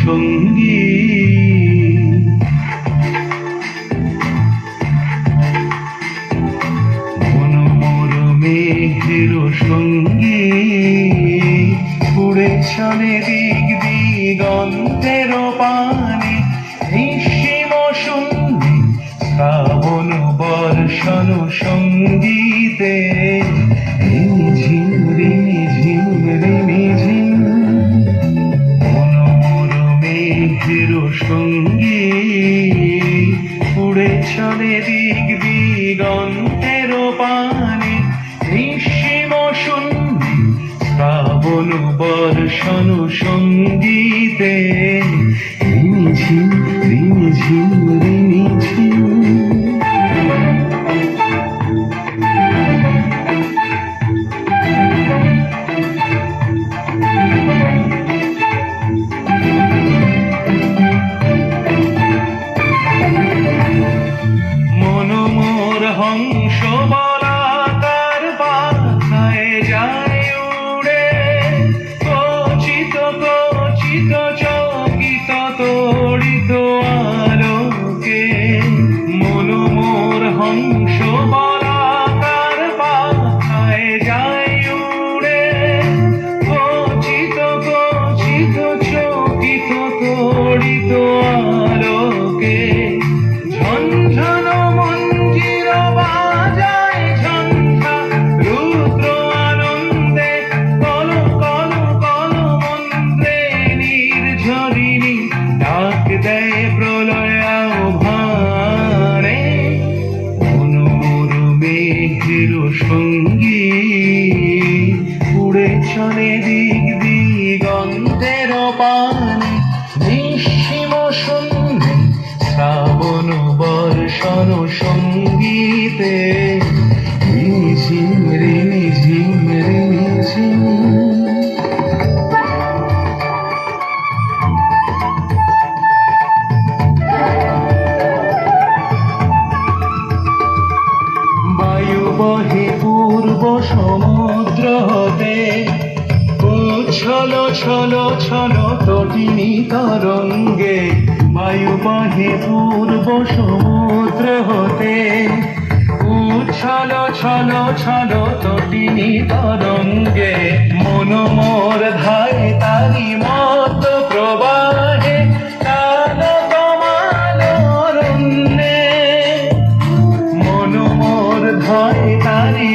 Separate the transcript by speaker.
Speaker 1: সঙ্গী মনোমর মেঘের সঙ্গী উড়ে চলে দিক দিগন্তের পানে নিঃসীম শূন্যে শ্রাবণ বর্ষণ সঙ্গীতে ঝিম রিমি ঝিম রিমি ঝিম মেঘের সঙ্গী উড়ে চলে দিক দিগন্তের পানে নিঃসীম শূন্যে শ্রাবণ বর্ষণ সঙ্গীতে রিমি ঝিম রিমি ঝিম রিমি ঝিম। হংস বলাকার পাথায় যায় উড়ে কচিত কচিত চকিত তড়িত আলোকে মনোমোর হংস বলাকার পাথায় যায় উড়ে কচিত কচিত চকিত তড়িত আলোকে ঝনঝন মঞ্জির বাজায় ঝঞ্ঝা রুদ্র আনন্দে কল কল কল মন্ত্রে নির্ঝরিণী ডাক দেয় প্রলয় আহ্বানে মনোমর মেঘের সঙ্গী উড়ে চলে দিক দিগন্তের পানে নিঃসীম শূন্যে শ্রাবণ বর্ষণ সঙ্গীতে রিমি ঝিম রিমি ঝিম রিমি ঝিম। বায়ু বহে পূর্ব সমুদ্র হতে উচ্ছল ছল ছল তটিনী তরঙ্গে বায়ু বহে পূর্ব সমুদ্র হতে উচ্ছল ছল ছল তটিনী তরঙ্গে মনোমর ধায় তারি মত প্রবাহে কাল কমাল অরণ্যে মনোমর ধায় তারি